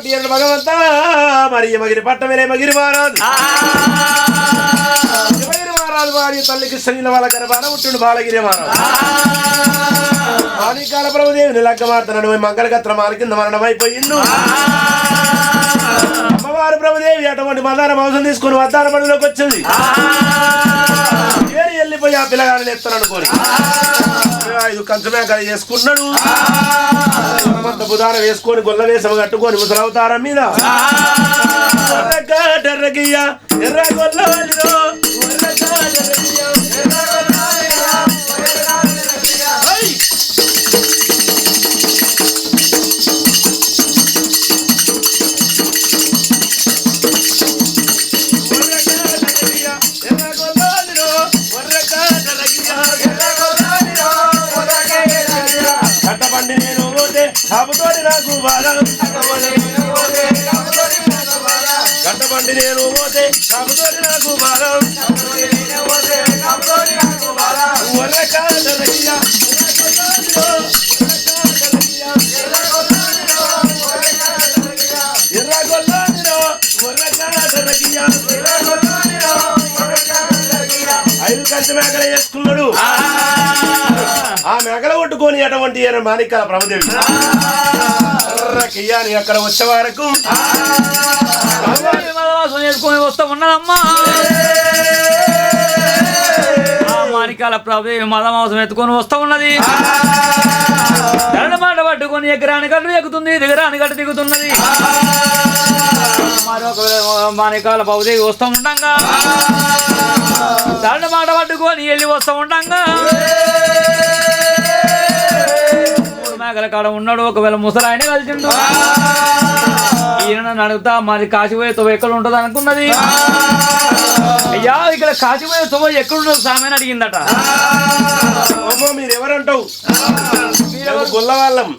అటువంటి భగవంతా మరి యమగిరి పట్టమేలే మగిరి మహారాజు యమగిరి మహారాజు వారి తల్లికి శరీర వాళ్ళ గర్భాన పుట్టిండు బాలగిరి మహారాజు మాణికాల ప్రభుదేవిని లగ్గమాడుతున్నాడు మంగళగత్రమాల కింద మరణమైపోయిండు అమ్మవారి ప్రభుదేవి అటువంటి మదాన మాంసం తీసుకుని వద్దాన బడిలోకి వచ్చింది ఏరి వెళ్ళిపోయి ఆ పిల్లగాడిని ఎత్తాను అనుకోని 5 కంచమేకలు చేసుకున్నాడు అంత బుధాన వేసుకొని గొల్ల వేసమ కట్టుకొని ముసలవతారం మీద ఎర్ర గొల్ల కట్టబండి నేను పోతే కాపుతోటి నాకు బాధ కట్టబండి నేను పోతే కాపుతోటి నాకు బాధ ఐదు కంచె మేకలు చేసుకున్నాడు ఆ మేకలు కొట్టుకొని అటువంటి మాణిక్యాల ప్రభుదేవి కియాని అక్కడ వచ్చే వరకు చేసుకొని వస్తా ఉన్నదమ్మా మాణిక్యాల ప్రభుదేవి మదమాంసం ఎత్తుకొని వస్తా ఉన్నది మాట పట్టుకొని ఎకరాని గట్టు ఎక్కుతుంది దిగరాని గట్టు దిగుతున్నది మరొక మాణిక్యాల ప్రభుదేవి వస్తూ ఉండంగా దండ మాట పట్టుకొని వెళ్ళి వస్తూ ఉండంగా మేకల కాడ ఉన్నాడు ఒకవేళ ముసలాయనే కలిసిండు ఈయన అడుగుతా మరి కాశీపోయే తొవ్వ ఎక్కడ ఉంటుంది అనుకున్నది అయ్యా ఇక్కడ కాశీపోయే తొవ్వ ఎక్కడున్నది సామెని అడిగిందట మీరు ఎవరంటావు గొల్లవాళ్ళం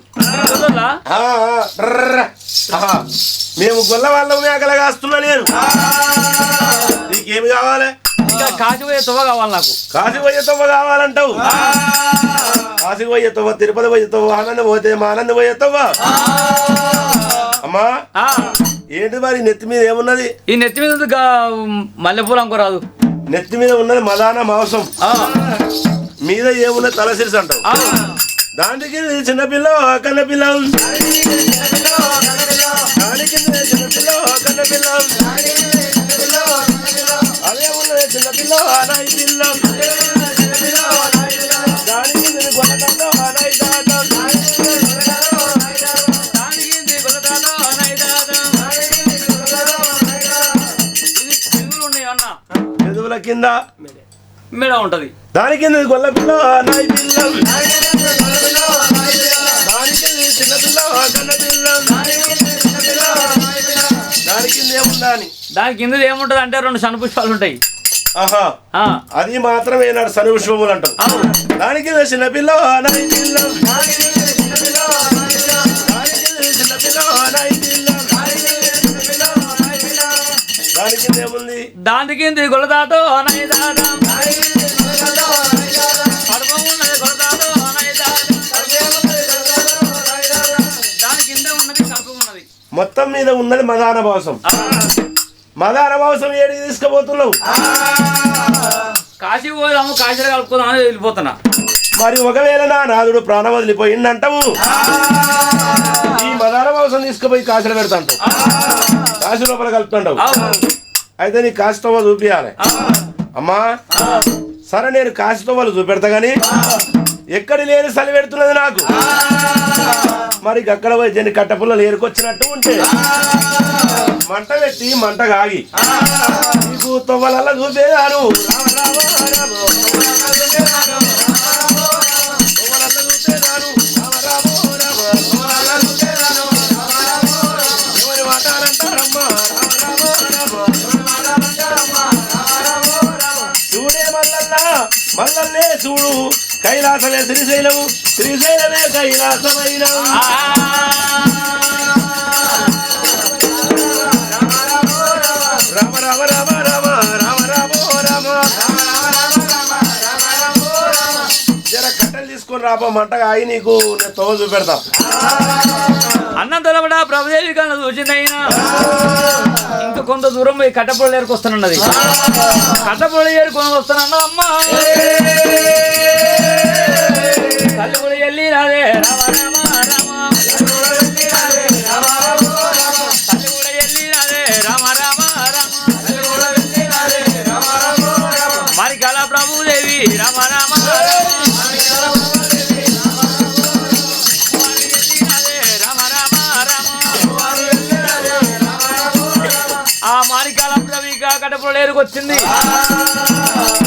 మేము గొల్లవాళ్ళం మేకలు కాస్తున్నా నేను నీకేమి కావాలి ఇంకా కాశీపోయే తొవ్వ కావాలి నాకు కాశీపోయే తొవ్వ కావాలంటావు కాశీ పోయే తొవ్వ తిరుపతి పోయే తొవ్వ ఆనంద పోతే మా ఆనంద పోయే తొవ్వ అమ్మా ఏంటి మరి నెత్తి మీద ఏమున్నది ఈ నెత్తి మీద మల్లెపూలు అనుకోరాదు నెత్తి మీద ఉన్నది మదాన మాంసం మీద ఏమున్నది తలసిరిసి అంటావు దానికి చిన్నపిల్ల కన్నపిల్ల దానికి చిన్నపిల్ల కన్నపిల్ల అదే ఉన్నది చిన్నపిల్ల అనాయి పిల్ల దానికి గొల్లటాలో అనాయి దాటం ఎదువుల కింద మెడ ఉంటది దాని కింద గొల్ల పిల్ల నాయి పిల్ల దానికి చిన్నపిల్ల కన్న పిల్ల దాని కింద ఏముందా అని దాని కింద ఏముంటది అంటే 2 సన్నపుష్పాలు ఉంటాయి ఆహా అది మాత్రమే నాడు సనుపుష్పములు అంటారు దాని కింద చిన్నపిల్ల నాయి పిల్ల దాని కింద ఏముంది దాని కింద గొల్లదాతో దాని కింద ఉన్నది కడుపు ఉన్నది మొత్తం మీద ఉన్నది మదాన మాంసం మదాన మాంసం ఏడికి తీసుకుపోతున్నావు కాశీ పోదాము కాశీలో కలుపుకుందామని వెళ్ళిపోతున్నా మరి ఒకవేళ నా నాదుడు ప్రాణం వదిలిపోయిందంటావు ఈ మదాన మాంసం తీసుకుపోయి కాశీలో పెడతాంటావు కాశీ లోపల కలుపుతుంటావు అయితే నీ కాశీతోవ చూపించాలి అమ్మా సరే నేను కాశీతోవలు చూపెడతా గాని ఎక్కడ లేని చలి పెడుతున్నది నాకు మరి అక్కడ పోయి కట్టపుల్లలు ఏరుకొచ్చినట్టు ఉంటే మంట పెట్టి మంట కాగి నీకు తొవ్వలల్లా చూపేదాను చూడే మల్లల్లే చూడు కైలాసమే శ్రీశైలము శ్రీశైలమే కైలాసమైన రామ రామ రామ రామ రామ రామ రామ జర కట్టెలు తీసుకొని రాప మంటగా అయి నీకు నేను తోవ చూపెడతా. అన్నం తొలబడా ప్రభుదేవి కన్నా చూసిందైనా ఇంకా కొంత దూరం పోయి కట్టపొళ్ళు ఏరుకొస్తానన్నది. కట్టపొళ్ళు ఏరుకొని వస్తానన్నా అమ్మా తల్లి కూడా వెళ్ళి రాదే రామ రామ రామ తల్లి కూడా వెళ్ళి రాదే రామ రామ రామ మరి కళ ప్రభుదేవి రామ రామ ఆ మాణికాల ప్రవీక కట్టపొళ్ళు ఏరుకొచ్చింది.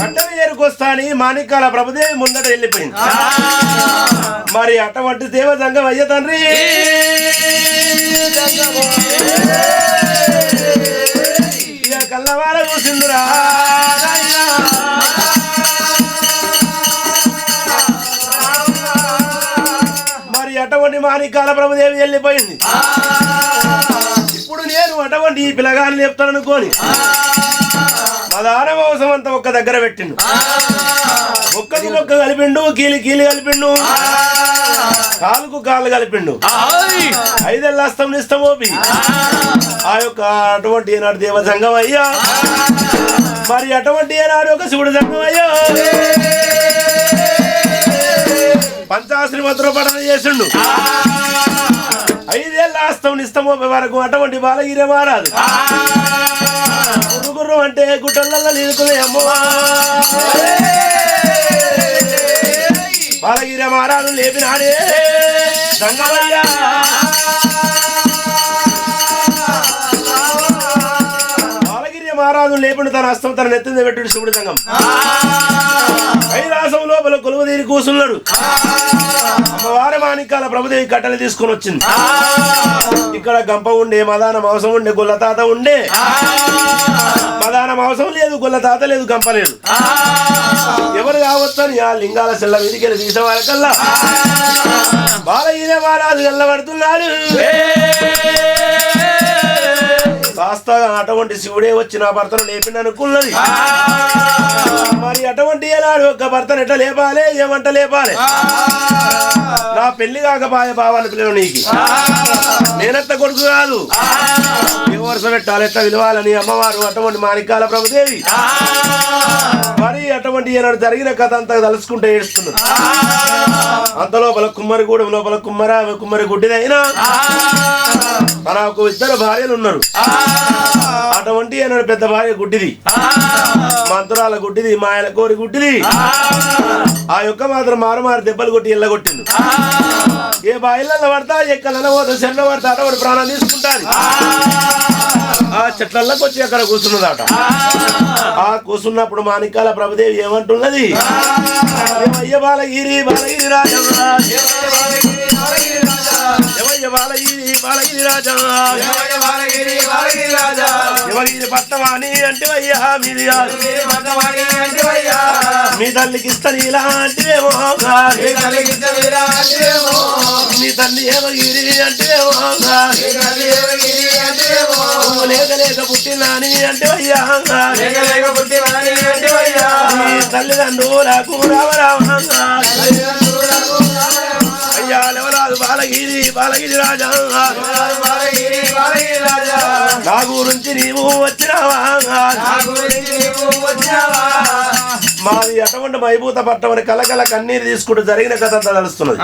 కట్టెలు ఏరుకొస్తా అని మాణికాల ప్రభుదేవి ముందట వెళ్ళిపోయింది. మరి అటువంటి దేవ సంఘం అయ్య తండ్రి ఇక కల్లవార కూసిందురా మరి అటువంటి మాణికాల ప్రభుదేవి వెళ్ళిపోయింది. ఇప్పుడు నేను అటువంటి ఈ పిల్లగాన్ని చెప్తాను అనుకోని మదాన మోసం అంతా ఒక్క దగ్గర పెట్టిండు. ఒక్కకి ఒక్క కలిపిండు, కీలి కీలి కలిపిండు, కాలుకు కాళ్ళు కలిపిండు. 5 ఏళ్ళ అస్తం నిస్తమోపి ఆ యొక్క అటువంటి ఏనాడు దేవ సంఘం అయ్యా, మరి అటువంటి ఏనాడు ఒక శివుడు సంఘం అయ్యా పంచాశ్రీ మంత్ర పఠన చేసిండు. 5 ఏళ్ళ అస్తం నిస్తమోపి వరకు అటువంటి బాలగిరి మారాదు. గుర్రు అంటే గుట్టలలో నిలుకునే అమ్మో బాలగిరి మహారాజు లేపినాడే సంగమయ్యా. బాలగిరి మహారాజు లేపిన తన హస్తం తన నెత్తింద పెట్టుడు శివుడి సంగం. కైలాసం లోపల కొలువు తీరి కూసున్నాడు. అమ్మవారి మాణికాల ప్రభుదేవి కట్టెలు తీసుకొని వచ్చింది. ఇక్కడ గంప ఉండే, మదాన మాంసం ఉండే, గొల్ల తాత ఉండే. మదాన మాంసం లేదు, గొల్ల తాత లేదు, గంప లేదు. ఎవరు కావచ్చని ఆ లింగాల సెల్ల విరికెళ్ళి తీసేవాళ్ళకల్లా బాలయ్య మహారాజు గల్లబడుతున్నాడు. వాస్తవంగా అటువంటి శివుడే వచ్చి నా భర్తను లేపిండి అనుకున్నది. మరి అటువంటి ఏనాడు ఒక్క భర్తను ఎట్లా లేపాలి, ఏమంట లేపాలి? నా పెళ్లి కాకపాయ బావాల పిల్లలు నీకు నేనెత్త కొడుకు కాదు, ఏ వరుస పెట్టాలి, ఎట్లా విలువాలని అమ్మవారు అటువంటి మాణికాల ప్రభుదేవి మరి అటువంటి ఏనాడు జరిగిన కథ అంతా తలుసుకుంటే ఏడుస్తున్నారు. అంత లోపల కుమ్మరిగూడెం లోపల కుమ్మరి గుడ్డిదైనా తనకు 2 భార్యలు ఉన్నారు. అటువంటి ఏనాడు పెద్ద భార్య గుడ్డిది, మంత్రాల గుడ్డిది, మాయల కోరి గుడ్డిది. ఆ యొక్క మాత్రం మారు దెబ్బలు కొట్టి ఎల్లగొట్టింది. ఏ బాయిలలో పడతా, ఎక్కడన్నా పోతా, చెట్ల పడతా అటువంటి ప్రాణాలు తీసుకుంటారు. ఆ చెట్లలోకి వచ్చి అక్కడ కూర్చున్నదట. ఆ కూర్చున్నప్పుడు మాణికాల ప్రభుదేవి ఏమంటున్నది? ఏమయ్య బాలగిరి బాలగిరి రాజా, ఏమయ్య బాలగిరి బాలగిరి రాజా, శివగిరి పట్టవాణి అంటే అయ్యా మీది కాదు, మీ తల్లికి ఇస్తాను ఇలాంటివేమో, మీ తల్లి ఏమగిరి అంటేమో, లేక లేక పుట్టినాని అంటే అయ్యా తల్లిదండ్రులకు రామరామ అయ్యా లేవరాదు బాలగిరి బాలగిరి రాజా, నా గురించి నీవు వచ్చినావా, మాది అటువంటి మైభూత పట్టమని కలకల కన్నీరు తీసుకుంటూ జరిగిన కథ అంతా తెలుస్తున్నది.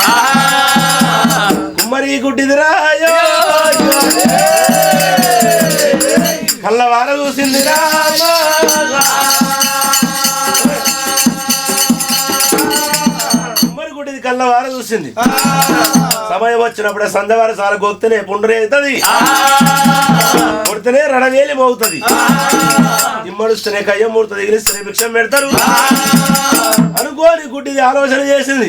కుమ్మరి గుడ్డిదిరాయో కళ్ళవార చూసిందిరా, కుమ్మరి గుడ్డిది కళ్ళవార చూసింది. సమయం వచ్చినప్పుడే సంధ్యవార చాలా గొక్తేనే పుండరే అవుతుంది, కొడితేనే రణవేలి మోగుతుంది, ఇమ్మడుస్తేనే కయ్యం మూడుతుంది, ఎగిరిస్తేనే భిక్షం పెడతారు అనుకోని గుడ్డిది ఆలోచన చేసింది.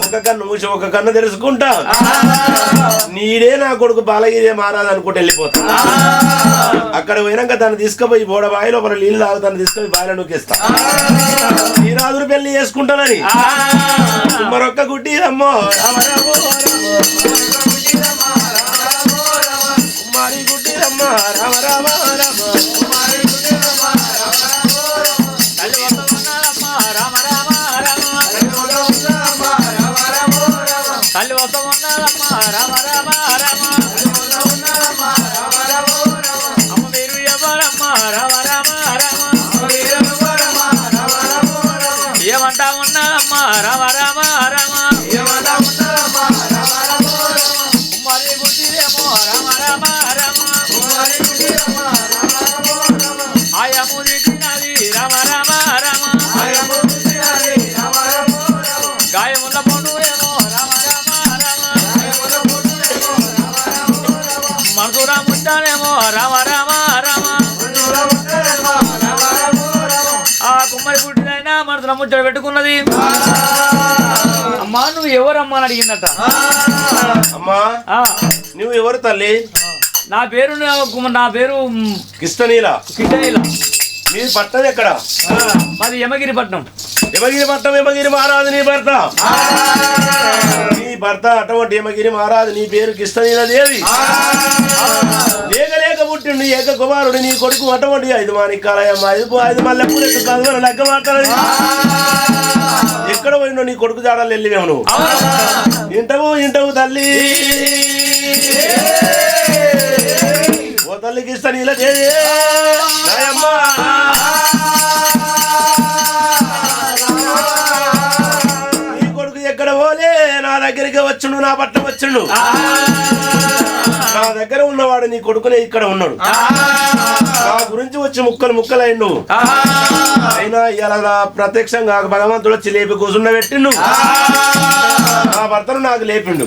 ఒక కన్ను మూసి ఒక కన్ను తెరుచుకుంటా నీడే నా కొడుకు బాలగిరి మారాదు అనుకుంటూ వెళ్ళిపోతా. అక్కడ పోయినాక దాన్ని తీసుకుపోయి బోడ బావి లోపల నీళ్ళు తాగు, దాన్ని తీసుకొని బావిలో నూకేస్తా, ఈ రాజును పెళ్లి చేసుకుంటానని. మరొక్క గుడ్డి అమ్మో కుమారి గుడ్డి రమ్మ రామ రామ రామ రామ రామ రామ ఉన్నదమ్మా రామ రామ రామ అమ్మ మీరు ఎవరమ్మా రామ రామ రామ ఏమంటా ఉన్నదమ్మా రామ రామ రామ మరి గుర్తిదేమో రామ రామ రామ ఆయము దిగినది రామ రామ రామ గాయముల పండురేమో రామ రామ రామ మనసురా ముట్టానేమో రామ రామ రామ ఆ కుమ్మరి పుట్టినైనా మనసులో ముచ్చట పెట్టుకున్నది. అమ్మా నువ్వు ఎవరమ్మా అని అడిగిందట. అమ్మా నువ్వు ఎవరు తల్లి? నా పేరు కిష్టనీల. నీ పట్టణం ఎక్కడ? మాది యమగిరి పట్నం. యమగిరి పట్నం. యమగిరి మహారాజు నీ భర్త. నీ భర్త అటువంటి యమగిరి మహారాజు. నీ పేరు కిష్టనీల దేవి. లేక లేక పుట్టిండు ఏక కుమారుడు నీ కొడుకు అటువంటి 5 మాణిక్యాలయమ్మ 5 మల్లెపూలు కాదు లెక్క మాట్లాడదు. ఎక్కడ పోయినో నీ కొడుకు జాడాలు వెళ్ళివేము నువ్వు. ఇంటవు తల్లి. ఓ తల్లి కిష్టనీల దేవి నాయమ్మ. నీ కొడుకు ఎక్కడ పోలే నా దగ్గరికి వచ్చుండు. నా పట్ల వచ్చుండు. నా దగ్గర ఉన్నవాడు నీ కొడుకునే ఇక్కడ ఉన్నాడు. నా గురించి వచ్చి ముక్కలైండు. అయినా ఇలా ప్రత్యక్షంగా భగవంతుడు వచ్చి లేపి కూర్చుండ పెట్టిండు. నా భర్తను నాకు లేపిండు.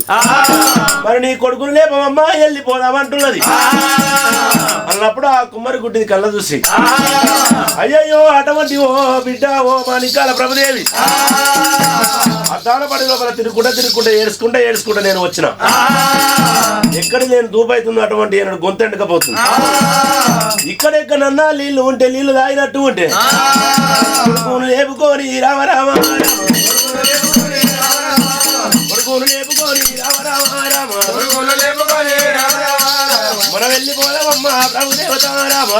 మరి నీ కొడుకును లేపమమ్మా వెళ్ళిపోదామంటున్నది అన్నప్పుడు ఆ కుమ్మరి గుడ్డిని కళ్ళ చూసి అయ్యయ్యో అటువంటి ఓ బిడ్డ ఓ మాణిక్యాల ప్రభుదేవి అద్దాల పడి లోపల తిరుగుకుంటా ఏడ్చుకుంటా నేను వచ్చిన. ఎక్కడ నేను దూపైతుంది అటువంటి గొంతు ఎండకపోతుంది. ఇక్కడెక్కడన్నా నీళ్లు ఉంటే నీళ్లు తాగినట్టు ఉంటే కొడుకును లేపుకొని రామ రామ కొడుకును లేపుకొని రామ రామ రామ మనం వెళ్ళిపోదామమ్మా ప్రభుదేవత రామ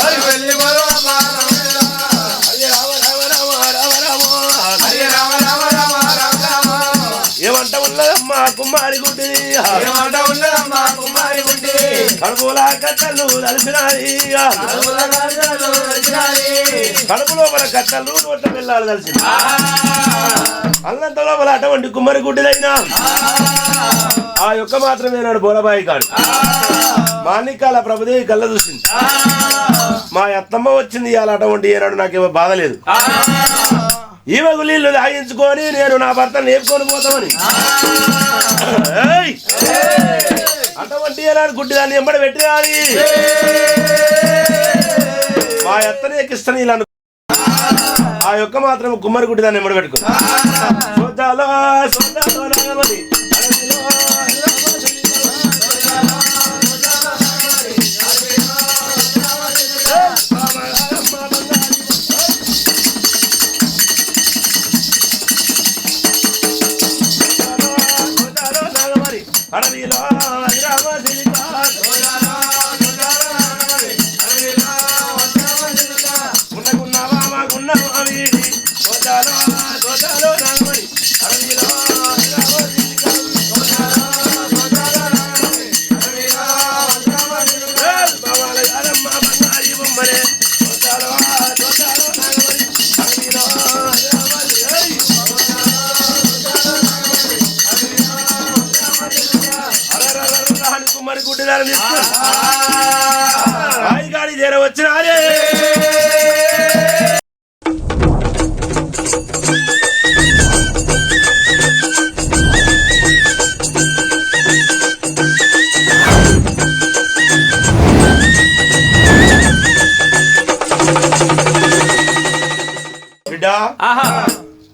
ఏమంట ఉన్నదమ్మా కుమ్మారి గుడ్డి కడుపులా కట్టలు కలిసినాయి. కడుపు లోపల కట్టలు నోట్ల వెళ్ళాలి కలిసి అల్లంత లోపల అటువంటి కుమ్మరి గుడ్డిదైనా ఆ యొక్క మాత్రమే నాడు బోలబాయి కాడు. మాణిక్యాల ప్రభుదేవి కళ్ళ చూసింది. మా అత్తమ్మ వచ్చింది ఇవాళ అటువంటి ఏనాడు నాకేమో బాధ లేదు. ఈమెకు నీళ్లు తాగించుకొని నేను నా భర్త లేపుకొని పోతామని అటువంటి ఏనాడు గుడ్డి దాన్ని ఎంబడి పెట్టినాని మా అత్తనే కిష్టనీళ్ళు ఆ యొక్క మాత్రం కుమ్మరి గుడ్డి దాన్ని ఎంబడి పెట్టుకుని కుమ్మరి గుడ్డిదాన్ని గాడి చేర వచ్చినారే. బిడ్డ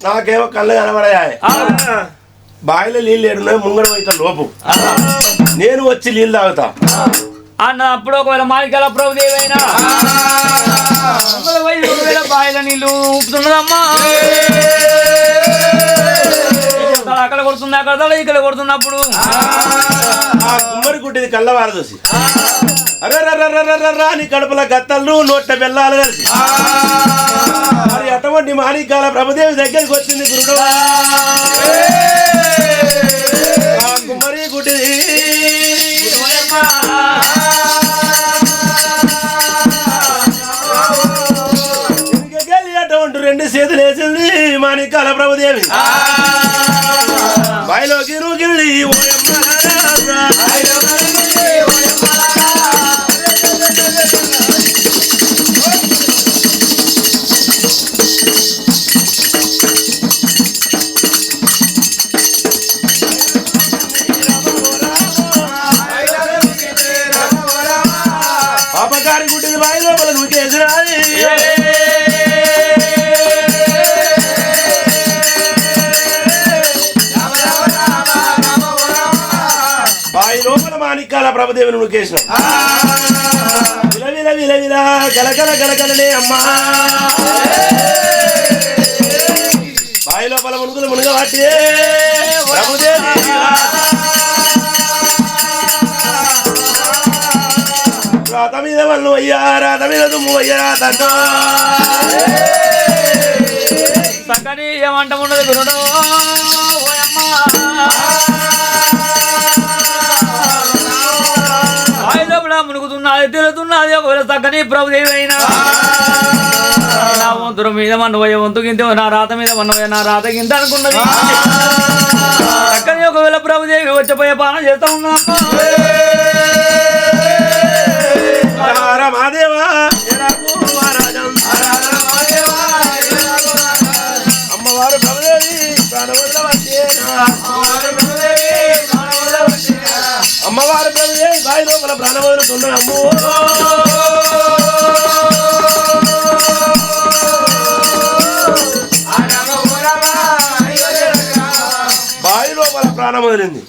నాకేమో కళ్ళు కనబడాయి. బావిలో నీళ్ళు ఏడున్నాయి ముంగడ పోయితే లోపు నేను వచ్చి నీళ్ళు తాగుతా అన్న. అప్పుడు ఒకవేళ మాణిక్యాల ప్రభుదేవి అయినా బావిలో నీళ్ళు ఊపుతున్నదమ్మా. అక్కడ కొడుతుంది అక్కడ ఇక్కడ కొడుతున్నప్పుడు ఆ కుమ్మరి గుడ్డిది కళ్ళవార చూసి అరే నీ కడుపుల గత్తలు నోట్ల బెల్లాలు కలిసి మరి అటువంటి మాణిక్యాల ప్రభుదేవి దగ్గరికి వచ్చింది గురుడు. కుమ్మరి గుడ్డిది అటువంటి రెండు చేతులు వేసింది మాణిక్యాల ప్రభుదేవి బాయిలోకి నూకింది పాపకారి గుడ్డిది బాయి లోపల నూకేసినది బాయి లోపల మాణిక్యాల ప్రభుదేవిని నూకేసిన విలవిల విలవిల గలగల గలగలనే అమ్మా బాయి లోపల మునుగులు మునుగబట్టి ప్రభుదేవి రాత మీద వల్లు అయ్యా రాత మీద దుమ్ము అయ్యా తండ్రి చక్కని ఏమంట ఉండదు గురుడు లోపల మునుగుతున్నది తిరుగుతున్నది ఒకవేళ చక్కని ప్రభుదేవి అయినా నా వంతుల మీద మన్నవయ్య వంతు గింత నా రాత మీద మన్నవయ్య నా రాత గింత అనుకున్నది చక్కని ఒకవేళ ప్రభుదేవి వచ్చిపోయే పాలన చేస్తా ఉన్నా అమ్మవారు ప్రభుదేవి అమ్మవారు ప్రభుదేవి బాయి లోపల ప్రాణ వదులుతున్నా అమ్మో బాయి లోపల ప్రాణం వదిలింది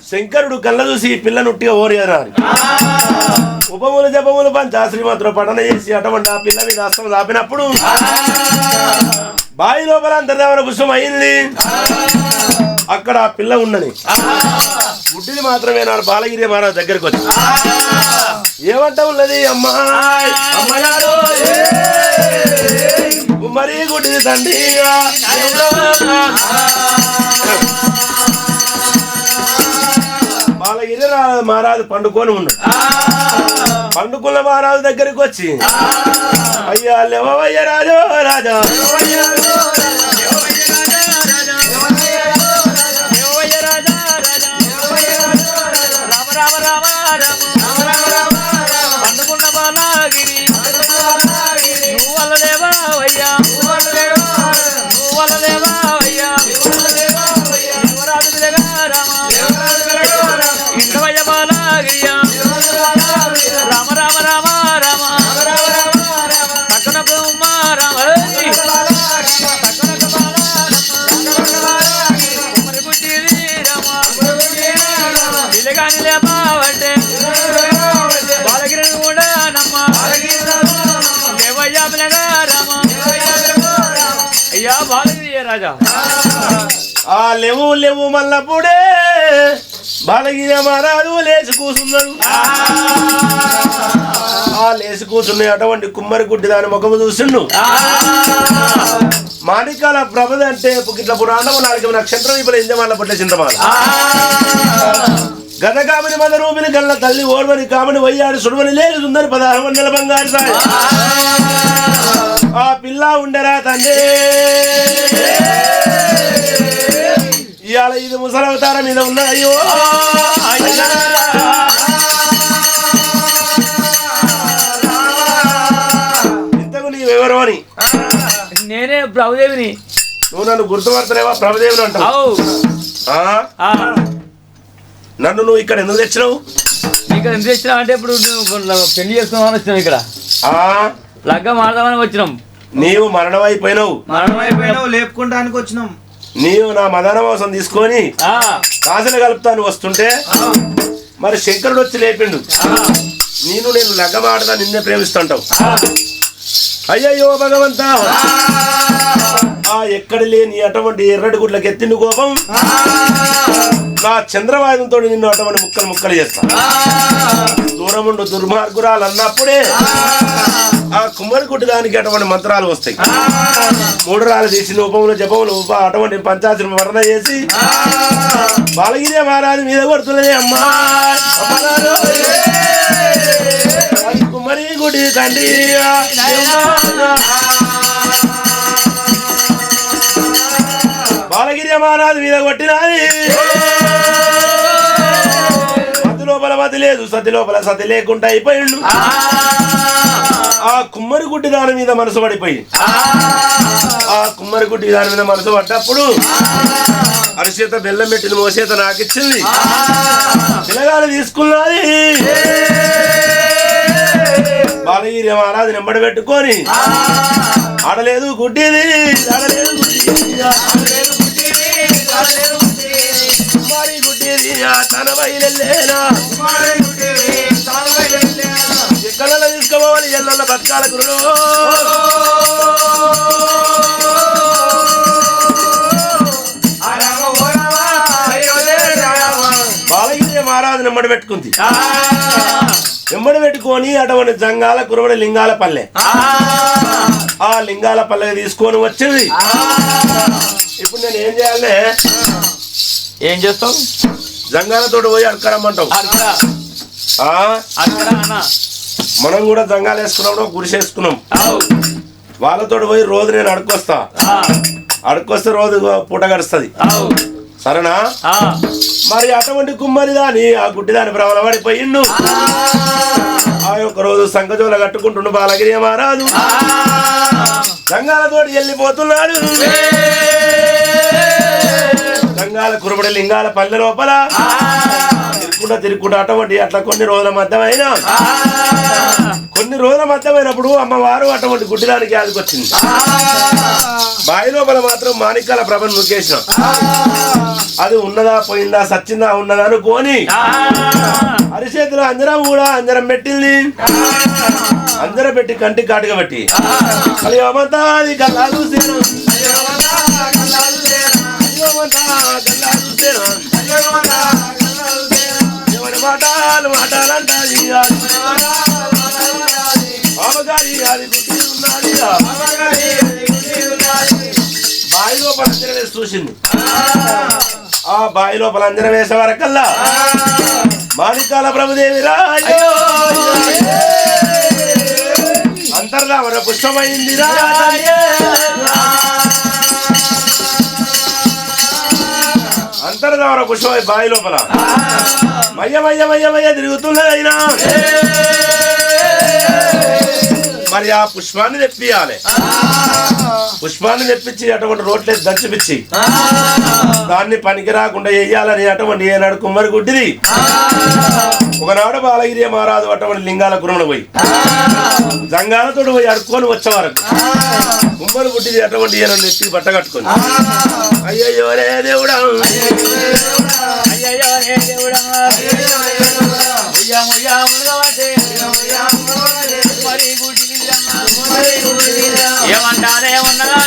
శంకరుడు కళ్ళ చూసి పిల్లనుట్టిగా ఓరియన్నారు ఉపములు జపములు పంచాశ్రీ మాత్రం పఠన చేసి అటువంటి ఆ పిల్ల మీద అస్తం దాపినప్పుడు బాయి లోపల అంతర్ధావన పుష్పం అయింది అక్కడ ఆ పిల్ల ఉన్నది గుడ్డిని మాత్రమే నాడు బాలగిరి మహారాజు దగ్గరికి వచ్చి ఏమంట ఉన్నది అమ్మా అమ్మగారు మరీ గుడ్డిది తండ్రి బాలగిరి మహారాజు పండుకొని ఉన్నాడు పండుకున్న మహారాజు దగ్గరికి వచ్చి అయ్యా లేవయ్య రాజో రాజా పండుకున్న బాలగిరి నువ్వు వల్ల లేవయ్యా నువ్వు వల్ల లేవయ్యా యువరాజు ఇంటవయ్య బాలగిరియా రామ రామ రామ రామ తక్కనకు రామ మరి బుద్ధిది రామ ఇలాగాని లేపావంటే బాలగిరి కూడా నమ్మ లేవయ్యా పిల్లగా రామ అయ్యా బాలగిరి రాజా ఆ లేవు లేవు మల్లప్పుడే బాలగిరి మహారాజు లేచి కూర్చున్నాడు ఆ లేచి కూర్చున్న అటువంటి కుమ్మరి గుడ్డి దాని ముఖము చూసిండు మాణిక్యాల ప్రభద అంటే ఇట్లా పురాణము 4 నక్షత్రం ఇప్పుడు ఇంజమాల పట్ల చింతమాల గత కామని మద రూపిని గల్ల తల్లి ఓర్వని కామని వయ్యాడు సుడవని లేదు సుందరి 16 వందల బంగారు సాయి ఆ పిల్ల ఉండరా తండ్రి ఇవాళ ఇది ముసలవతారం మీద ఉన్న అయ్యో ఇంతకు నీవెవరు అని నేనే ప్రభుదేవిని నువ్వు నన్ను గుర్తుపడతలేవా ప్రభుదేవిని అంటావు నన్ను నువ్వు ఇక్కడ ఎందుకు తెచ్చినావు ఇక్కడ ఎందుకు తెచ్చినావు అంటే ఇప్పుడు పెళ్లి చేసుకున్నామని వచ్చినాం ఇక్కడ లగ్గం ఆడదామని వచ్చినాం నీవు మరణమైపోయినావు లేపుకుంటానికి వచ్చినాం నీవు నా మదన మోసం తీసుకొని కాసులు కలుపుతాను వస్తుంటే మరి శంకరుడు వచ్చి లేపిండు నేను లగ్గమాడదా నిన్నే ప్రేమిస్తుంటావు అయ్యయ్యో భగవంత ఆ ఎక్కడ లేని అటువంటి ఎర్రటి గుడ్లకి ఎత్తిండు కోపం నా చంద్రవాయుధంతో నిన్ను అటువంటి ముక్కలు చేస్తా దూరముండు దుర్మార్గురాలు అన్నప్పుడే ఆ కుమ్మరి గుడ్డి దానికి అటువంటి మంత్రాలు వస్తాయి. 3 రాళ్ళు తీసి ఉపములు జపములు అటువంటి పంచాయతీ వర్ణ చేసి బాలగిరి మహారాజు మీద కొడుతున్నది అమ్మా. కుమ్మరి గుడి తండ్రి బాలగిరి మహారాజు మీద కొట్టినది. మతి లోపల మతి లేదు, సతి లోపల సతి లేకుండా అయిపోయిండు. ఆ కుమ్మరి గుడ్డి దాని మీద మనసు పడిపోయి ఆ కుమ్మరి గుడ్డి దాని మీద మనసు పడ్డప్పుడు అరిచేత బెల్లం పెట్టిన మోసేత నాకిచ్చింది. పిల్లగాడు తీసుకున్నది. బాలగిరి మహారాజు నెంబడి పెట్టుకొని ఆడలేదు గుడ్డిది ఆడలేదు కుమారి గుడ్డిది తన బయలుదేనా ఎక్కడన్నా తీసుకోవాలి ఎల్ల బతకాల గురుడు. బాలగిరి మహారాజు నెంబడి పెట్టుకుంది. నెంబడి పెట్టుకొని అటువంటి జంగాల కురుబడి లింగాల పల్లె ఆ లింగాల పల్లె తీసుకొని వచ్చింది. ఇప్పుడు నేను ఏం చేయాలి? ఏం చేస్తావు? జంగాలతో పోయి అడకరమ్మంటావు. మనం కూడా జంగాలు వేసుకున్నాం, గుడిసె వేసుకున్నాం. వాళ్ళతో పోయి రోజు నేను అడుక్కొస్తా. అడుక్కొస్తే రోజు పూట గడుస్తుంది. సరేనా? మరి అటువంటి కుమ్మరి దాని ఆ గుడ్డి దాని భ్రమల పడిపోయిండు. ఆ యొక్క రోజు సంకజోల కట్టుకుంటుండు బాలగిరి మహారాజు. సంఘాలతోటి వెళ్ళిపోతున్నాడు. సంఘాల కురుబడి లింగాల పల్లె లోపల తిరుక్కుంటా అటువంటి అట్లా కొన్ని రోజుల మధ్యమైనప్పుడు అమ్మవారు అటువంటి గుడ్డిదానికి ఆదుకొచ్చింది. బావి లోపల మాత్రం మాణిక్యాల ప్రభను నొక్కేసిన. అది ఉన్నదా పోయిందా సచ్చిందా ఉన్నదా అనుకోని అరిచేతిలో అంజరం పెట్టింది. అంజరం పెట్టి కంటికి కాటుగా పెట్టి అది అమంతాది గల్లాలు మాటాలంటాది బావి లోపల అంజనం వేసి చూసింది. ఆ బావి లోపల అంజనం వేసే వరకల్లా మాణిక్యాల ప్రభుదేవి రాజు అంతర్ధామర పుష్పమైంది. అంతర్ధామర పుష్పమై బావి లోపల మయ్య మయ్య మయ్య మయ్య తిరుగుతున్నది. అయినా మరి ఆ పుష్పాన్ని తెప్పియాలి. పుష్పాన్ని తెప్పించి అటువంటి రోట్లేసి దంచిపిచ్చి దాన్ని పనికి రాకుండా వేయాలని అటువంటి ఏనాడు కుమ్మరి గుడ్డిది. ఒకనాడు బాలగిరి మహారాజు అటువంటి లింగాల గురువును పోయి జంగాలతో పోయి అడుక్కొని వచ్చే వరకు కుమ్మరి గుడ్డిది అటువంటి ఏనాడు నెత్తి బట్ట కట్టుకొని అయ్యయ్యో రే దేవుడా ఏమంటారే ఉన్నదా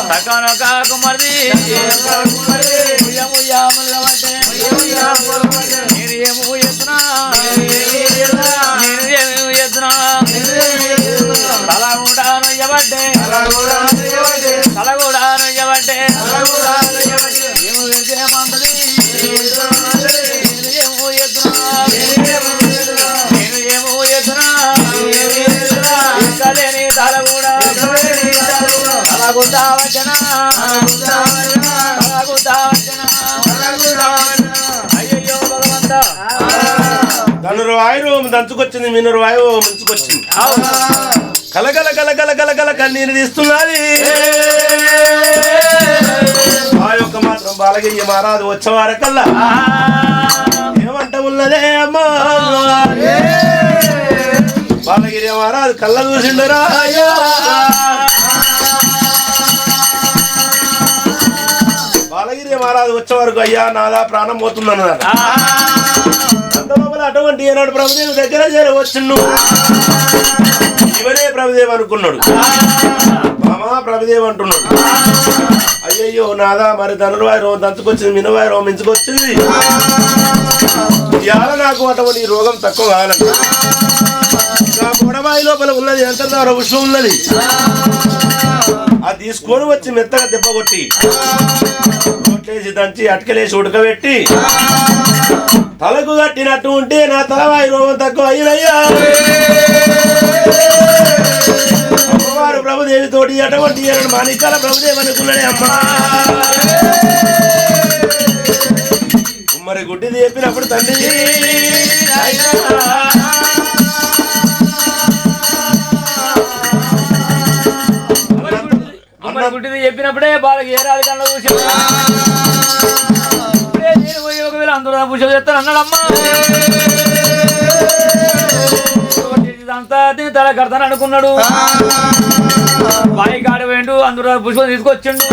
సకనొక కుమర్ది నేను ఏమో ఎత్తునా తల కూడా నొయ్యబట్టే ఏమో వేసేమంటది ఏమో ఎత్తునా లేని తల కూడా అయ్యో భగవంత ధనురు వాయువు దంచుకొచ్చింది, మినురు వాయువు ముంచుకొచ్చింది. కలగల కలగల కలగల కన్నీరు తీస్తున్నది. ఆ యొక్క మాత్రం బాలగిరి మహారాజు వచ్చేవారకల్లా ఏమంట ఉన్నదే అమ్మా బాలగిరి మహారాజు కళ్ళ చూసిండరా. బాలగిరి మహారాజు వచ్చే వరకు అయ్యా నాదా ప్రాణం పోతుందన్నారు. అంతలోపల అటువంటి ఏనాడు ప్రభుదేవి దగ్గర చేరవచ్చును. ఇవనే ప్రభుదేవి అనుకున్నాడు. మామా ప్రభుదేవి అంటున్నాడు. అయ్యో అయ్యయ్యో నాదా మరి ధనుర్వాయి రోగం దంచుకొచ్చింది మినవాయి రోగం మించుకొచ్చింది ఇవాళ నాకు అటువంటి రోగం తక్కువ కావాలంట నా గొడవాయి లోపల ఉన్నది ఎంత ద్వారా విషయం ఉన్నది అది తీసుకొని వచ్చి మెత్తగా దెబ్బ కొట్టి కొట్టేసి దంచి అటకలేసి ఉడకబెట్టి తలకు కట్టినట్టు ఉంటే నా తలవాయి రోగం తక్కువ అయినయ్యా అమ్మవారు ప్రభుదేవి తోటి అటువంటి మాణికాల ప్రభుదేవి అనుకున్నాడే అమ్మా మరి గుడ్డిది చెప్పినప్పుడు తండ్రి గుడ్డిది చెప్పినప్పుడే బాలకి ఏ రాదు కన్నా చూసి నేను పోయి ఒకవేళ అందరూ పూజ చేస్తాను అన్నాడమ్మా అంతా తల కడతాను అనుకున్నాడు బాయి కాడ వేండు అందరూ పుష్పం తీసుకొచ్చిండు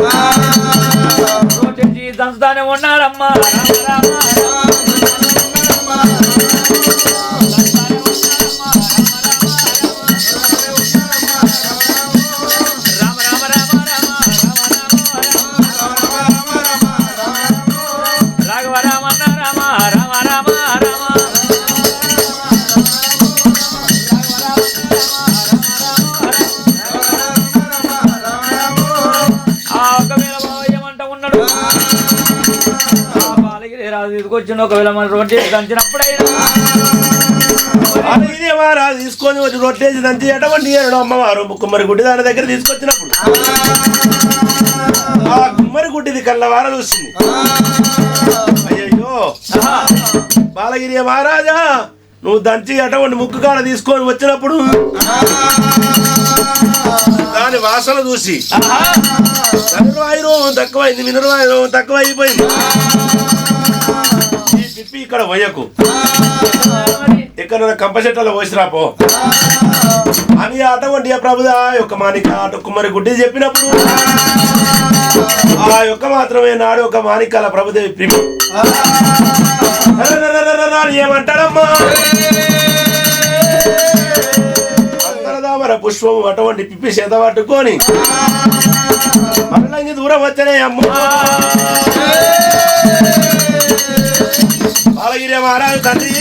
దంచుతానే ఉన్నాడమ్మా తీసుకొచ్చిన ఒకవేళ మన రొట్టె దంచినప్పుడైనా తీసుకొని వచ్చి రొట్టేసి దంచి ఎటువంటి అమ్మవారు కుమ్మరి గుడ్డి దాని దగ్గర తీసుకొచ్చినప్పుడు ఆ కుమ్మరి గుడ్డిది కళ్ళవార చూసింది అయ్యయ్యో బాలగిరి మహారాజా నువ్వు దంచి అటువంటి ముక్కు కాడ తీసుకొని వచ్చినప్పుడు దాని వాసన చూసి ధనుర్వాయి రోగం తక్కువైంది మినర్వాయి రోగం తక్కువ అయిపోయింది ఈ పిప్పి ఇక్కడ వయ్యకు ఇక్కడ కంప చెట్లలో పోసిరాపో అని అటువంటి ప్రభుదా యొక్క మానిక అటు కుమ్మరి గుడ్డి చెప్పినప్పుడు ఆ యొక్క మాత్రమే నాడు ఒక మానికాల ప్రభుదేవి ప్రిమి ఏమంటారమ్మా అంతరదామర పుష్పము అటువంటి పిప్పి చేత పట్టుకొని మళ్ళీ దూరం వచ్చనే అమ్మా బాలగిరి మహారాజు తండ్రి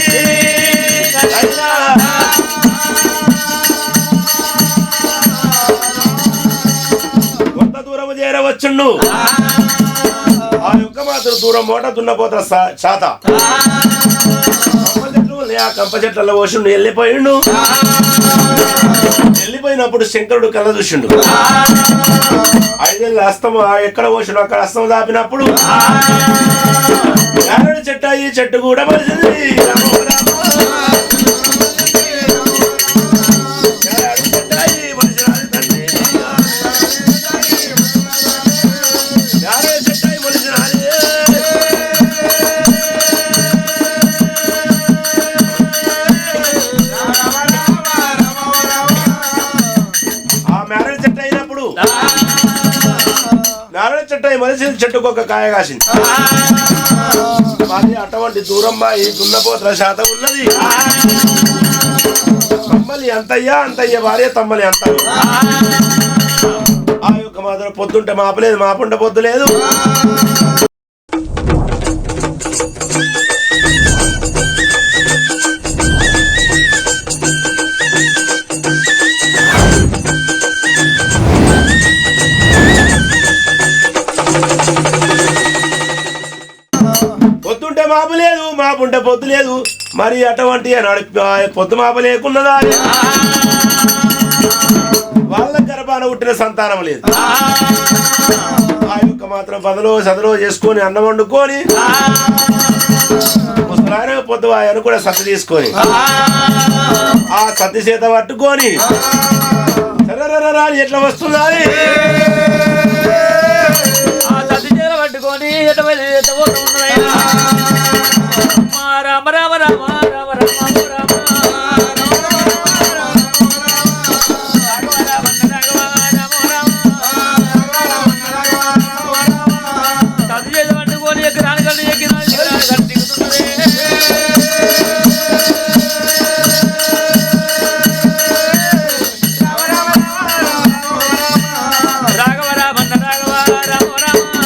కొంత దూరం చేరవచ్చుండు ఆ యొక్క మాత్రం దూరం మోట దున్నపోత శాత ఆ కంప చెట్లలో పోసిండు వెళ్ళిపోయిండు వెళ్ళిపోయినప్పుడు శంకరుడు కళ్ళ చూసిండు 5 ఏళ్ళ అస్తం ఎక్కడ పోసిండు అక్కడ అస్తం దాపినప్పుడు యారడి చెట్టు ఈ చెట్టు కూడా మలిసింది నారాయణ చెట్టు మలిసిన చెట్టుకు ఒక కాయ కాసింది మరి అటువంటి దూరం ఈ దున్నపోతల శాతం ఉన్నది తమ్మలి అంతయ్యా అంతయ్య భార్య తమ్మలి అంత ఆ యొక్క మాత్రం పొద్దుంటే మాపలేదు మాపుంటే పొద్దు లేదు పొద్దుంటే మాపు లేదు మాపుంటే పొద్దు లేదు మరి అటువంటి పొద్దు మాప లేకున్నదా వాళ్ళ గర్భాన పుట్టిన సంతానం లేదు ఆ యొక్క మాత్రం చదువు చేసుకొని అన్నం వండుకొని ముసలాయన పొద్దు ఆయన కూడా సత్తి తీసుకొని ఆ సత్తి చేత పట్టుకొని ఎట్లా వస్తుందా పట్టుకొని రామ రామ రామ రామ రామ పట్టుకొని ఎక్కడాని కంటే ఎక్కిన రాఘవ రామ రాఘవ రామ రామ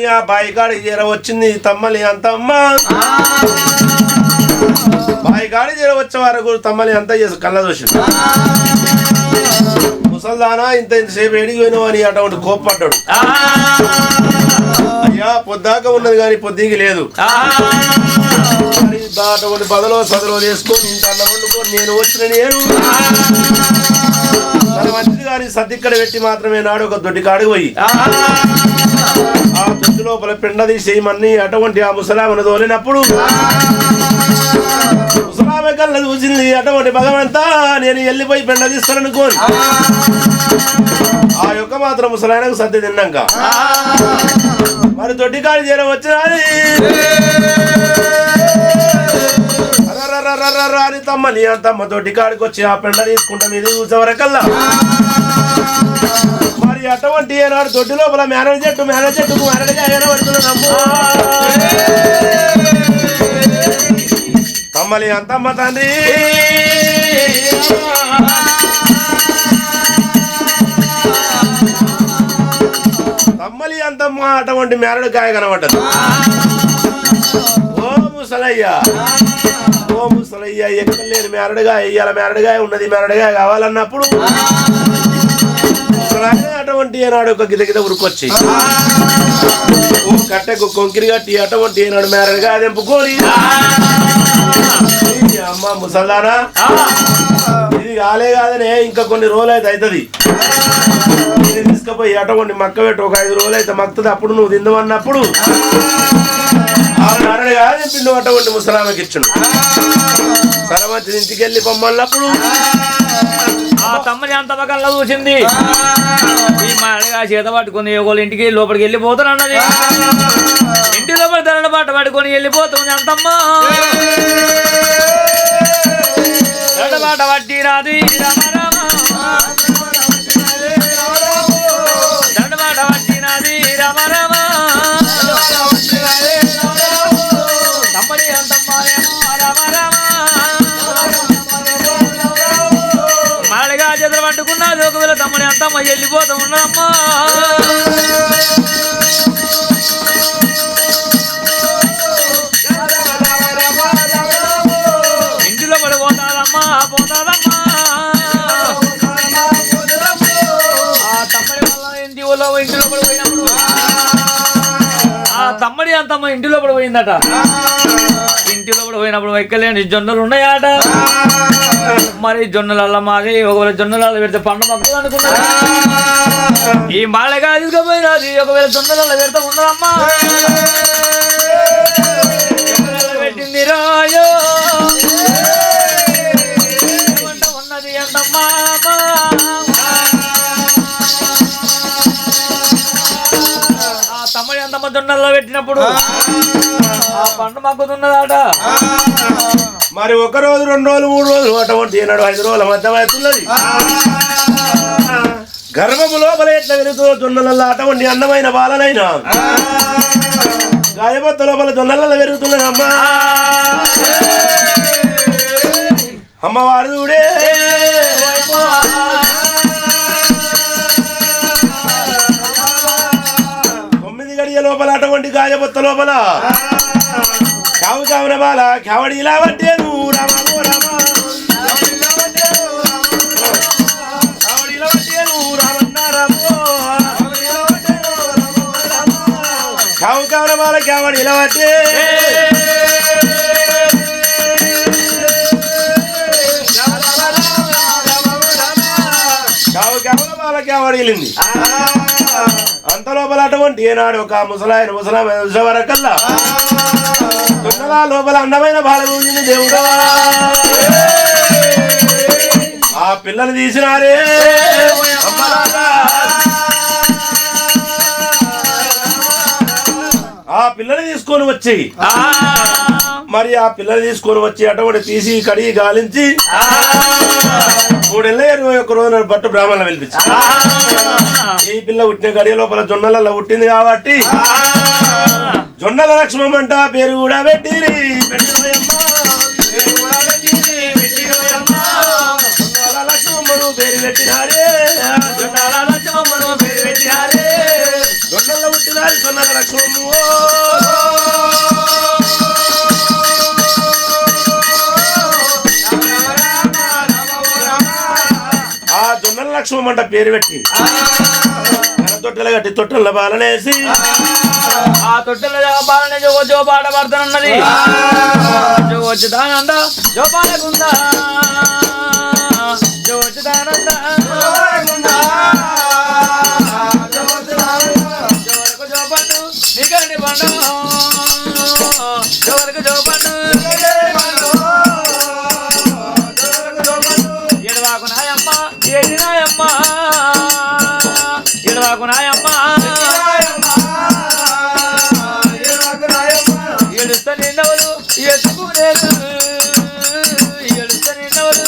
మరి ఆ బాయికాడి జీర వచ్చింది తమ్మలి అంతమ్మ బాయికాడి జీర వచ్చే వరకు తమ్మలి అంత చేసి కళ్ళ చూసింది ముసల్దానా ఇంతసేపు ఎడిగిపోయినావు అని అటువంటి కోప్పడ్డాడు అయ్యా పొద్దాక ఉన్నది కానీ పొద్దుకి లేదు అటువంటి బదలో సదలో చేసుకొని ఇంత అన్నం వండుకొని నేను వచ్చిన నేను తన మంచిది కానీ సర్దిక్కడ పెట్టి మాత్రమే నాడు ఒక దొడ్డి కాడికి పోయి ఆ దొడ్డి లోపల పిండ తీసేయమని అటువంటి ఆ ముసలామను తోలినప్పుడు ముసలామె కళ్ళ చూసింది అటువంటి భగవంతా నేను వెళ్ళిపోయి పిండ తీస్తాననుకోని ఆ యొక్క మాత్రం ముసలాయనకు సర్ది తిన్నాక మరి దొడ్డి కాడి చేర వచ్చినది అని తమ్మని అంతమ్మ దొడ్డి కాడికి వచ్చి ఆ పెండ తీసుకుంటాం ఇది చూసేవరకల్లా మరి అటువంటి ఏనాడు దొడ్డి లోపల మేనేజెట్టుకు మేనడిగా పడుతున్నాము తమ్మలి అంతమ్మ తండ్రి తమ్మలి అంతమ్మ అటువంటి మేనడికాయ కనబడ్డది ఓ ముసలయ్యా ఎక్కలేని మేరడుగా ఇయ్యాల మేరడుగా ఉన్నది మేరడుగా కావాలన్నప్పుడు అటువంటి ఏనాడు ఒక గిద ఉరుకొచ్చి కట్టెకు కొంకిరి కట్టి అటువంటి ఏనాడు మేరడుగా తెంపుకొని అమ్మ ముసల్దానా ఇది కాలే కాదనే ఇంకా కొన్ని రోజులు అయితే అవుతుంది తీసుకుపోయి అటువంటి మక్క పెట్టి ఒక 5 రోజులు అయితే మక్కుతుంది అప్పుడు నువ్వు తిందమన్నప్పుడు నారడుగా పిండు అటువంటి ముసలామెకి ఇచ్చును సరమంచి ఇంటికి వెళ్ళి పొమ్మన్నప్పుడు ఆ తమ్మని అంత కళ్ళ చూసింది ఈ మాడగా చేత పట్టుకుని ఒకళ్ళ ఇంటికి లోపలికి వెళ్ళిపోతానన్నది ఇంటి లోపల దండ పాట పట్టుకొని వెళ్ళిపోతుంది అంతమ్మ దండ పాట పట్టి రాది దండ పాట పట్టి రాది రామ తమ్మని అంతమ్మ మాడగా చేతులు పట్టుకున్నది ఒకవేళ తమ్మని అంతమ్మ వెళ్ళిపోతూ ఉన్నదమ్మా ఇంటిలో పడిపోతాదమ్మా పోతాదమ్మా ఆ తమ్మడి వల్ల ఇంటిలో పడిపోయినప్పుడు ఆ తమ్మడి అంతమ్మ ఇంటిలో పడిపోయిందట ఇంటిలో పోయినప్పుడు ఎక్కలేని జొన్నలు ఉన్నాయట మరి జొన్నలల్ల మాది ఒకవేళ జొన్నలలో పెడితే పండు మక్కులు అనుకున్నా ఈ మాళగా తీసుకుపోయినది ఒకవేళ జొన్నలలో పెడితే ఉన్నదమ్మా పెట్టింది రాయో ఉన్నది ఎంతమ్మా ఆ తమ్మడి అంతమ్మ జొన్నలలో పెట్టినప్పుడు ఆ పండు మక్కుతున్నదాట మరి 1 రోజు 2 రోజులు 3 రోజులు అటువంటి ఏనాడు 5 రోజుల మధ్య అవుతున్నది గర్భము లోపల ఎట్లా వెలుగుతూ జొన్నలలో అటువంటి అందమైన బాలనైనా గాయబొత్త లోపల జొన్నలలో పెరుగుతున్నది అమ్మా అమ్మవారు చూడే 9 గడియ లోపల అటువంటి గాయబొత్త లోపల కావున బాల కావడి ఇలా పట్టేను రామో రామ కావున బాల కావడి ఇలా పట్టే కావున బాల కావడి వెళ్ళింది అంత లోపల అటువంటి ఏనాడు ఒక ముసలామె వరకల్లా దొంగలా లోపల అందమైన బాల ఊరింది దేవుడా ఆ పిల్లని తీసినారే ఆ పిల్లని తీసుకొని వచ్చి మరి ఆ పిల్లని తీసుకొని వచ్చి అటువంటి తీసి కడిగి గాలించి 3 ఏళ్ళ 21 రోజున బట్టు బ్రాహ్మణులు పిలిపించి ఈ పిల్ల పుట్టిన గడియ లోపల జొన్నలలో పుట్టింది కాబట్టి జొన్నల లక్ష్మమ్మంట పేరు కూడా పెట్టిరి లక్ష్మమ్మను పేరు పెట్టినారే జొన్నల పుట్టినారు జొన్నల లక్ష్మమ్మ ఆ జొన్నల లక్ష్మమ్మ అంట పేరు పెట్టి తొట్టెల గట్టి తొట్టెల బాలనేసి ఆ తొట్టెల బాలనే జో పాట పడుతున్నది జో వచ్చుతానంద జో పాలకుందా జో వచ్చుతానంద జోలకు జో పండు నీకండి పండు జోలకు జో పండు ఎడవాకు నాయమ్మ ఏడి నాయమ్మ ఎడవాకు నాయమ్మ ఎడుస్తా నిన్నవరు ఎత్తుకునేరు ఎడుస్తా నిన్నవరు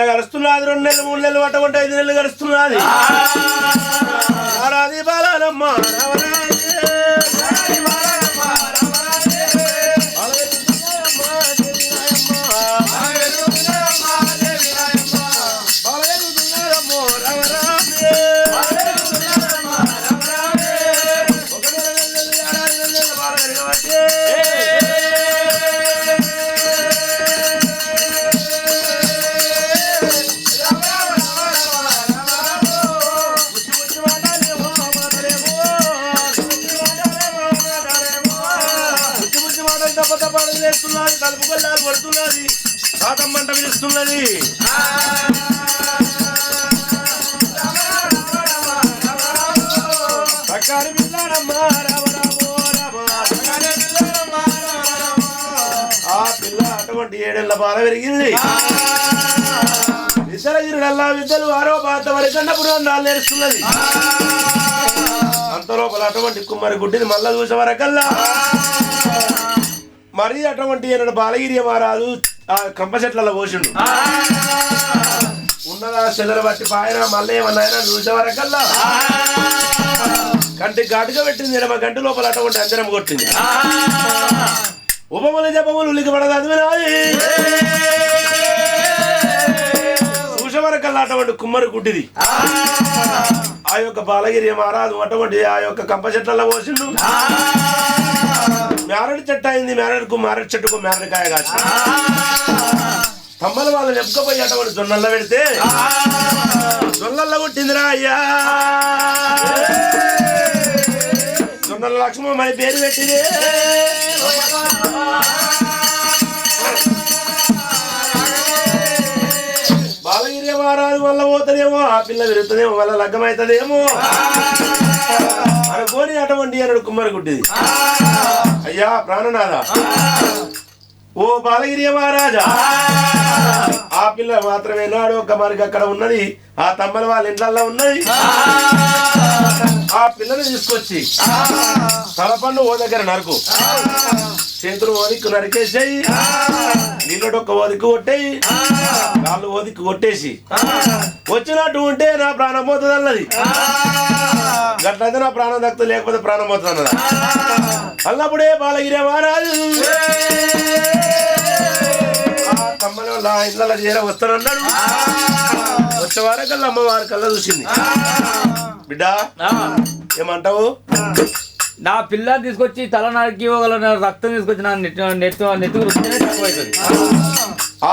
గడుస్తున్నది 2 నెలలు 3 నెలలు అటువంటి 5 నెలలు గడుస్తున్నది ఆరాది బాలమ్మ లేస్తున్నది తలుపు కొల్లాలు పడుతున్నది సాతమ్మంట పిలుస్తున్నది సకారి పిల్లాడమ్మా ఆ పిల్ల అటువంటి 7 ఏళ్ల బాల పెరిగింది విద్యలగిరిడల్లా విద్యలు ఆరో పాత వరకన్న పురాణాలు నేర్చుకున్నది అంత లోపల అటువంటి కుమ్మరి గుడ్డిని మళ్ళా చూసే వరకల్లా మరి అటువంటి బాలగిరి మహారాజు ఆ కంప చెట్లలో పోసిండు ఉన్నదా చెల్లెలు బట్టి పాయన మళ్ళీ ఏమన్నా చూసే వరకల్లా కంటి ఘాటుగా పెట్టింది మా గంట లోపల అటువంటి అంజనం కొట్టింది ఉపములు జపములు ఉలికి పడదు నాది చూసే వరకల్లా అటువంటి కుమ్మరి గుడ్డిది ఆ యొక్క బాలగిరి మహారాజు అటువంటి ఆ యొక్క కంప చెట్లలో పోసిండు మ్యారడి చెట్టు అయింది మ్యారడి చెట్టుకు మ్యారడికాయ కాసి తమ్మల వాళ్ళు నెప్పుకపోయి అటువంటి జొన్నల్లో పెడితే జొన్నల్లో కొట్టిందిరా అయ్యా జొన్నల లక్ష్మమ్మ మరి పేరు పెట్టింది బాలగిరి మహారాజు వల్ల పోతుందేమో ఆ పిల్ల విరుగుతుందేమో వల్ల లగ్గమవుతుందేమో అనుకోని అటువంటి అన్నాడు కుమ్మరి గుడ్డిది అయ్యా ప్రాణనాథ ఓ బాలగిరి మహారాజా ఆ పిల్ల మాత్రమే నాడు ఒక మరికి అక్కడ ఉన్నది ఆ తమ్మల వాళ్ళ ఇంట్లల్లో ఉన్నది ఆ పిల్లని తీసుకొచ్చి తలపండు ఓ దగ్గర నరకు చేతులు ఓదిక్కు నరికేసేయి, నీళ్ళొక్క ఓదిక్కు కొట్టేయి, కాళ్ళు ఓదిక్కు కొట్టేసి వచ్చినట్టు ఉంటే నా ప్రాణం పోతుంది అన్నది. గట్లయితే నా ప్రాణం దక్కుతుంది, లేకపోతే ప్రాణం పోతుంది అన్నది. అన్నప్పుడే బాలగిరి మహారాజు తమ్మని వాళ్ళ ఇళ్ళ చేర వస్తానన్నాడు. వచ్చేవారే కల్లా అమ్మవారి కల్లా చూసింది. బిడ్డ ఏమంటావు? నా పిల్లని తీసుకొచ్చి తల నరికి రక్తం తీసుకొచ్చి నా నెత్తుకు రుచినే తక్కువైతుంది.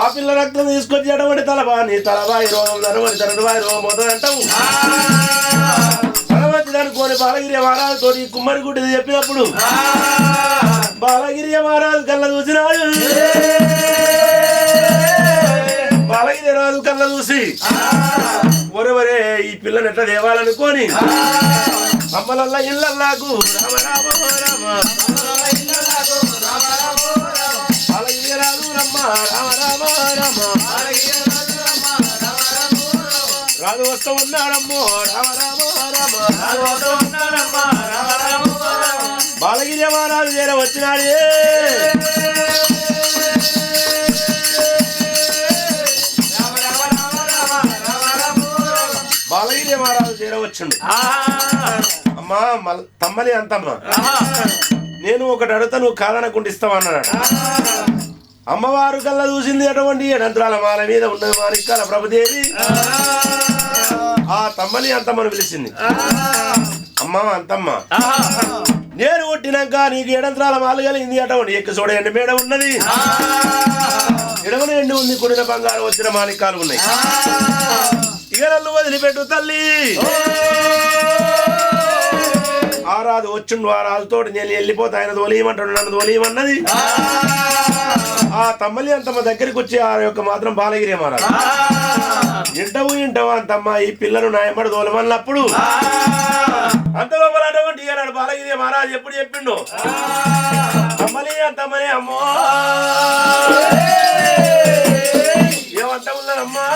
ఆ పిల్ల రక్తం తీసుకొచ్చి అటువంటి తలబాని తలబాయి రోగం తనబడి తనబాయి రోగం అవుతుంది అంటావు. తలబడి అనుకోని బాలగిరి మహారాజు తోటి కుమ్మరి గుడ్డిది చెప్పినప్పుడు బాలగిరి మహారాజు కళ్ళ చూసినాడు. బాలగిరి రాజు కళ్ళ చూసి ఒరే ఈ పిల్లని ఎట్లా దేవాలనుకోని అమ్మలల్లా ఇళ్ళల్లాకు రామ రామ రామ బాలగిరి రాజు రమ్మ రామ రామ రామ రాజు వస్తూ ఉన్నాడమ్మో రామ రామ రామ బాలగిరి మహారాజు చేర వచ్చినాడే. బాలగిరి మహారాజు చేరవచ్చుండు. అమ్మా తమ్మని అంతమ్మా, నేను ఒకటి అడుగుతా, నువ్వు కాదనకుండా ఇస్తావన్నాడు. అమ్మవారు కల్లా చూసింది అటువంటి యంత్రాల మాల మీద ఉన్నది మాణిక్యాల ప్రభుదేవి. ఆ తమ్మని అంతమ్మను పిలిచింది. అమ్మా అంతమ్మ, నేను కొట్టినాక నీకు ఏడంత్రాల మాలు కలిగింది అటువంటి ఎక్కి చూడ ఎండి మేడ ఉన్నది, ఎడమన ఎండి ఉంది, కొడిన బంగారం వచ్చిన మాణిక్యాలు ఉన్నాయి. ఇక నన్ను వదిలిపెట్టు తల్లి. ఆ రాజు వచ్చిండు, ఆ రాజుతోటి నేను వెళ్ళిపోతా, ఆయన తోలియమంటాడు, నన్ను తోలియమన్నది. ఆ తమ్మలి అంతమ్మ దగ్గరికి వచ్చి ఆ యొక్క మాత్రం బాలగిరి మహారాజు ఇంటవు అంతమ్మ ఈ పిల్లను నాయమ్మడు తోలమన్నప్పుడు అంత లోపల అటువంటి అన్నాడు బాలగిరి మహారాజు. ఎప్పుడు చెప్పిండు? తమ్మలి అంతమ్మని అమ్మో ఏమంట ఉన్నానమ్మా